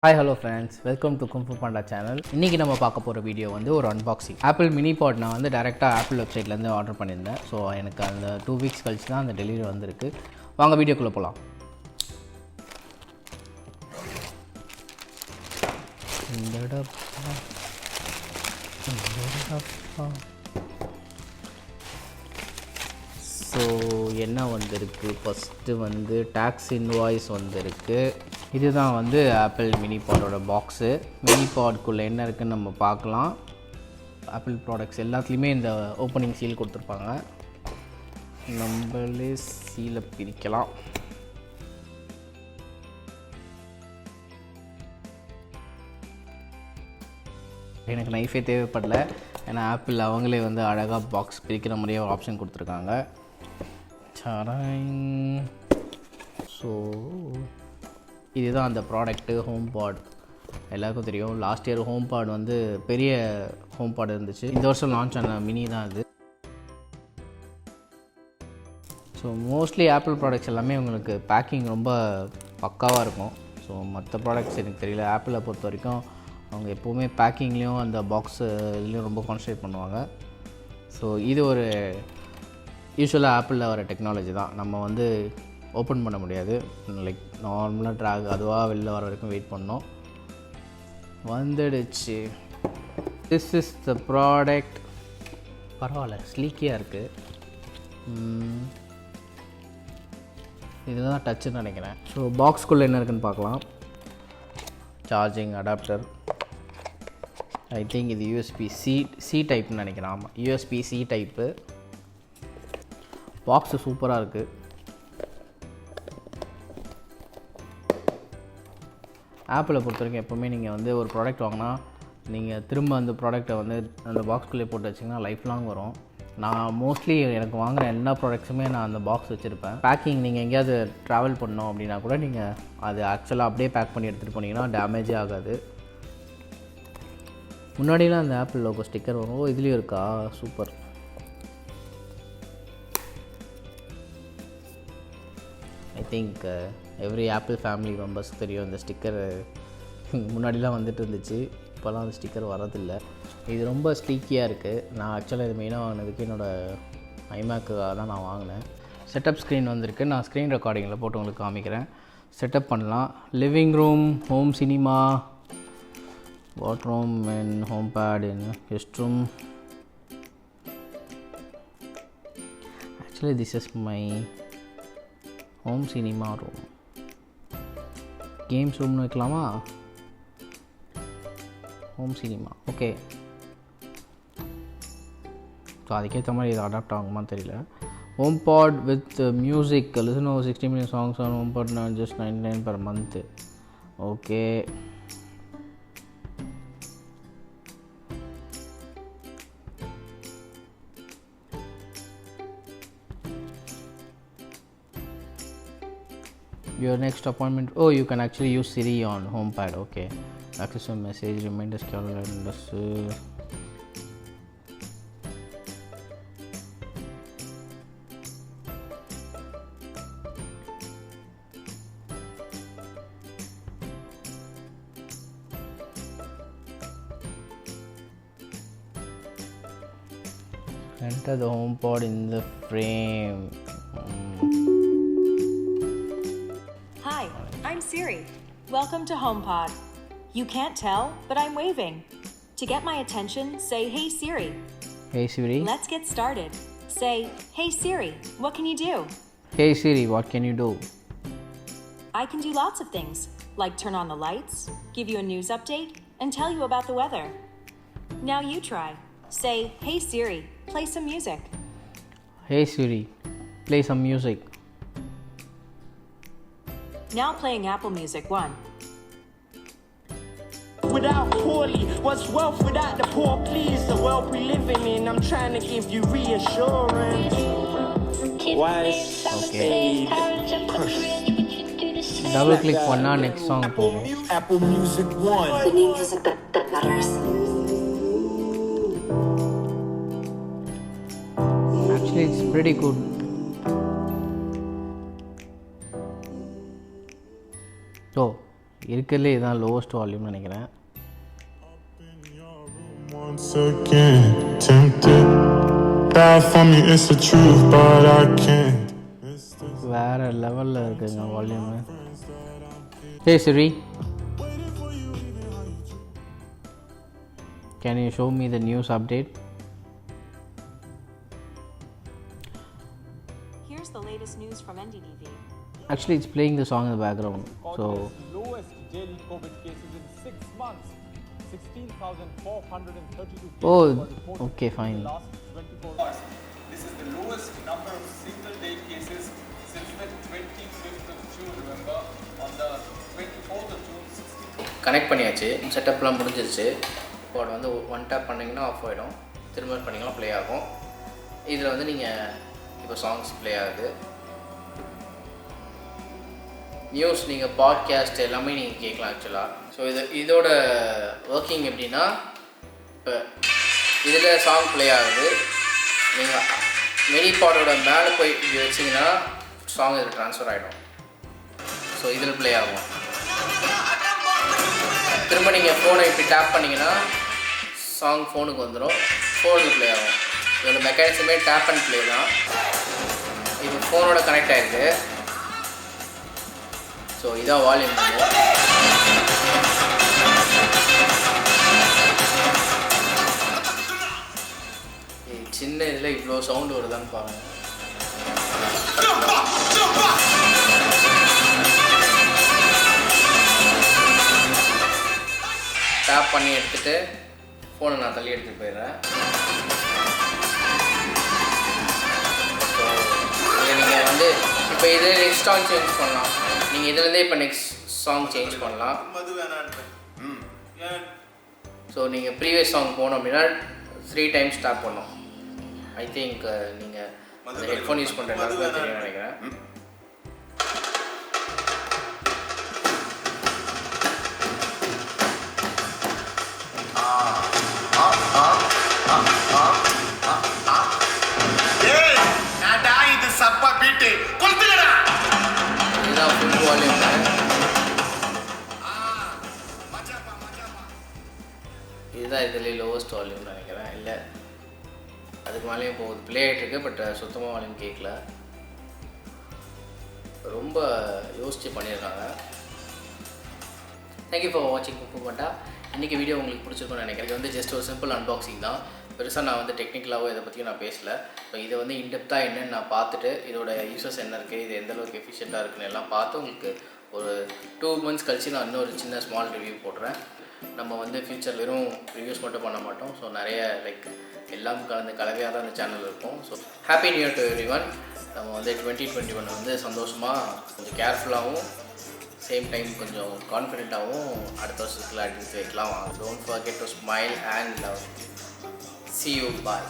Hi hello friends, welcome to Kungfu Panda Channel. இன்னைக்கு நம்ம பார்க்க போற வீடியோ வந்து ஒரு unboxing. Apple mini pod நான் வந்து டைரக்ட்டா Apple வெப்சைட்ல இருந்து ஆர்டர் பண்ணிருந்தேன். சோ எனக்கு அந்த 2 weeks கழிச்சு தான் அந்த டெலிவரி வந்திருக்கு. வாங்க வீடியோக்குள்ள போலாம். ஸோ என்ன வந்திருக்கு, ஃபஸ்ட்டு வந்து டேக்ஸ் இன்வாய்ஸ் வந்திருக்கு. இதுதான் வந்து ஆப்பிள் மினி பாடோட பாக்ஸு. மினி பாட்குள்ளே என்ன இருக்குதுன்னு நம்ம பார்க்கலாம். ஆப்பிள் ப்ராடக்ட்ஸ் எல்லாத்துலேயுமே இந்த ஓப்பனிங் சீல் கொடுத்துருப்பாங்க. நம்மளே சீலை பிரிக்கலாம். எனக்கு நைஃபே தேவைப்படல, ஏன்னா ஆப்பிள் அவங்களே வந்து அழகாக பாக்ஸ் பிரிக்கிற மாதிரியே ஒரு ஆப்ஷன் கொடுத்துருக்காங்க. ஸோ இதுதான் அந்த ப்ராடக்ட்டு, ஹோம் பாட். எல்லாருக்கும் தெரியும், லாஸ்ட் இயர் ஹோம் பாட் வந்து பெரிய ஹோம் பாட் இருந்துச்சு. இந்த வருஷம் லான்ச் ஆன மினி தான் இது. ஸோ மோஸ்ட்லி ஆப்பிள் ப்ராடக்ட்ஸ் எல்லாமே உங்களுக்கு பேக்கிங் ரொம்ப பக்காவாக இருக்கும். ஸோ மற்ற ப்ராடக்ட்ஸ் எனக்கு தெரியல. ஆப்பிளை பொறுத்த வரைக்கும் அவங்க எப்போவுமே பேக்கிங்லேயும் அந்த பாக்ஸு இதுலேயும் ரொம்ப கான்சன்ட்ரேட் பண்ணுவாங்க. ஸோ இது ஒரு யூஸ்வலாக ஆப்பிளில் வர டெக்னாலஜி தான். நம்ம வந்து ஓப்பன் பண்ண முடியாது, லைக் நார்மலாக ட்ராக் அதுவாக வெளில வர வரைக்கும் வெயிட் பண்ணோம். வந்துடுச்சு. This is the product. பரவாயில்ல, ஸ்லீக்கியாக இருக்குது. இதுதான் டச்சுன்னு நினைக்கிறேன். ஸோ பாக்ஸ்குள்ளே என்ன இருக்குதுன்னு பார்க்கலாம். Charging adapter. ஐ திங்க் இது யூஎஸ்பி சி டைப்னு நினைக்கிறேன். ஆமாம், யூஎஸ்பி சி டைப்பு. பாக்ஸு சூப்பராக இருக்குது. ஆப்பிளை பொறுத்த வரைக்கும் எப்போவுமே நீங்கள் வந்து ஒரு ப்ராடக்ட் வாங்கினா நீங்கள் திரும்ப அந்த ப்ராடக்டை வந்து அந்த பாக்ஸ்குள்ளே போட்டு வச்சிங்கன்னா லைஃப் லாங் வரும். நான் மோஸ்ட்லி எனக்கு வாங்குகிற எல்லா ப்ராடக்ட்ஸுமே நான் அந்த பாக்ஸ் வச்சுருப்பேன். பேக்கிங் நீங்கள் எங்கேயாவது ட்ராவல் பண்ணோம் அப்படின்னா கூட நீங்கள் அது ஆக்சுவலாக அப்படியே பேக் பண்ணி எடுத்துகிட்டு போனீங்கன்னா டேமேஜே ஆகாது. முன்னாடிலாம் அந்த ஆப்பிள் லோகோ ஸ்டிக்கர் வரும். ஓ, இதுலேயும் இருக்கா? Super. I think every Apple family மெம்பர்ஸ்க்கு தெரியும் இந்த ஸ்டிக்கர். முன்னாடிலாம் வந்துட்டு இருந்துச்சு, இப்போலாம் அந்த ஸ்டிக்கர் வரதில்லை. இது ரொம்ப ஸ்லீக்கியாக இருக்குது. நான் ஆக்சுவலாக இது மெயினாக வாங்கினதுக்கு என்னோடய ஐமேக்காக தான் நான் வாங்கினேன். செட்டப் ஸ்க்ரீன் வந்திருக்கு. நான் ஸ்க்ரீன் ரெக்கார்டிங்கில் போட்டு உங்களுக்கு காமிக்கிறேன். செட்டப் பண்ணலாம். Living room, home cinema, bathroom and HomePod in guest room. Actually this is my home cinema room. Games ரூம்னு வைக்கலாமா? Home cinema, okay. ஸோ அதுக்கேற்ற மாதிரி இது அடாப்ட் ஆகுமான்னு தெரியல. HomePod with music, listen over 60 million songs on HomePod, நான் just 99 per month. Okay. Your next appointment. Oh, you can actually use Siri on HomePad. Okay. Access a message, reminders, calendars. Enter the HomePod in the frame. Hi, I'm Siri. Welcome to HomePod. You can't tell, but I'm waving. To get my attention, say, "Hey Siri." Hey Siri. Let's get started. Say, "Hey Siri, what can you do?" Hey Siri, what can you do? I can do lots of things, like turn on the lights, give you a news update, and tell you about the weather. Now you try. Say, "Hey Siri, play some music." Hey Siri, play some music. Now playing Apple Music 1. Without poorly, what's wealth without the poor? Please, the world we living in, I'm trying to give you reassurance. Wise, okay. push. Double click பண்ணா next song போகும். Apple Music 1. The new music that matters. Actually, it's pretty good. So இருக்கிறதுலே இதுதான் lowest வால்யூம்னு நினைக்கிறேன். Once again, tempted. Die for me, it's the truth, but I can't. வேறு லெவலில் இருக்குங்க volume. Hey Siri, can you show me the news update? Here's the latest news from NDTV. Actually, it's playing the song in the background. So, lowest daily COVID cases in 6 months. 16,432 cases oh, were reported okay, fine. in the last 24 hours. This is the lowest number of single-day cases since the 25th of June. Remember, on the 24th of June, 16. Connect பண்ணியாச்சு, செட்டப்லாம் முடிஞ்சிருச்சு. இப்போ வந்து one tape பண்ணிங்கன்னா of ஆகிடும், திரும்ப பண்ணிங்கன்னா play ஆகும். இதில் வந்து நீங்கள் இப்போ சாங்ஸ் ப்ளே ஆகுது. நியூஸ் நீங்கள் பாட்காஸ்ட் எல்லாமே நீங்கள் கேட்கலாம் ஆக்சுவலாக. ஸோ இதோட ஒர்க்கிங் எப்படின்னா, இப்போ இதில் சாங் ப்ளே ஆகுது, நீங்கள் மினி பாடோட மேலே போய் இப்படி வச்சிங்கன்னா சாங் இதில் ட்ரான்ஸ்ஃபர் ஆகிடும். ஸோ இதில் ப்ளே ஆகும். திரும்ப நீங்கள் ஃபோனை இப்படி டேப் பண்ணிங்கன்னா சாங் ஃபோனுக்கு வந்துடும், ஃபோனுக்கு ப்ளே ஆகும். இதோட மெக்கானிசமே டேப் அண்ட் ப்ளே தான். இது ஃபோனோட கனெக்ட் ஆகிருக்கு. ஸோ இதான் வால்யூம். சின்ன இதில் இவ்வளோ சவுண்டு வருதான்னு பாருங்கள். டேப் பண்ணி எடுத்துகிட்டு ஃபோனை நான் தள்ளி எடுத்துகிட்டு போயிடுறேன். ஸோ இதை நீங்கள் வந்து இப்போ இதில் நெக்ஸ்ட் சாங் சேஞ்ச் பண்ணலாம். நீங்கள் இதுலேருந்தே இப்போ நெக்ஸ்ட் சாங் சேஞ்ச் பண்ணலாம். ஸோ நீங்கள் ப்ரீவியஸ் சாங் போனோம் அப்படின்னா 3 times டேப் பண்ணோம். ஐ திங்க் நீங்கள் அந்த ஹெட்ஃபோன் யூஸ் பண்ணுற எல்லாருக்கும் தெரியும் நினைக்கிறேன். இதுதான் ஃபுல் வால்யூம். இதுதான் இதில் லோவஸ்ட் வால்யூம்னு நினைக்கிறேன். இல்லை அதுக்கு மேலேயும் போகுது, ப்ளே ஆகிட்டுருக்கு. பட் சுத்தமாக வால்யூம் கேட்கல. ரொம்ப யோசித்து பண்ணியிருக்காங்க. தேங்க்யூ ஃபார் வாட்சிங் குங்ஃபு பாண்டா. இன்றைக்கி வீடியோ உங்களுக்கு பிடிச்சிருக்குன்னு நினைக்கிறேன். இது வந்து ஜஸ்ட் ஒரு சிம்பிள் அன்பாக்சிங் தான். பெருசாக நான் வந்து டெக்னிக்கலாகவோ இதை பற்றியும் நான் பேசலை. ஸோ இதை வந்து இன்டெப்த்தாக என்னென்னு நான் பார்த்துட்டு இதோட யூசஸ் என்ன இருக்குது, இது எந்தளவுக்கு எஃபிஷியண்ட்டாக இருக்குன்னு எல்லாம் பார்த்து உங்களுக்கு ஒரு 2 months கழிச்சு நான் இன்னொரு சின்ன ஸ்மால் ரிவ்யூ போடுறேன். நம்ம வந்து ஃப்யூச்சர் வெறும் ரிவ்யூஸ் மட்டும் பண்ண மாட்டோம். ஸோ நிறைய லைக் எல்லாம் கலந்து கலவையாக தான் இந்த சேனல் இருக்கும். So happy new year to everyone. நம்ம வந்து 2021 வந்து சந்தோஷமாக கொஞ்சம் கேர்ஃபுல்லாகவும் சேம் டைம் கொஞ்சம் கான்ஃபிடென்ட்டாகவும் அடுத்த வருஷத்துக்குள்ள எடுத்து வைக்கலாம். Don't forget to smile and love. See you. Bye.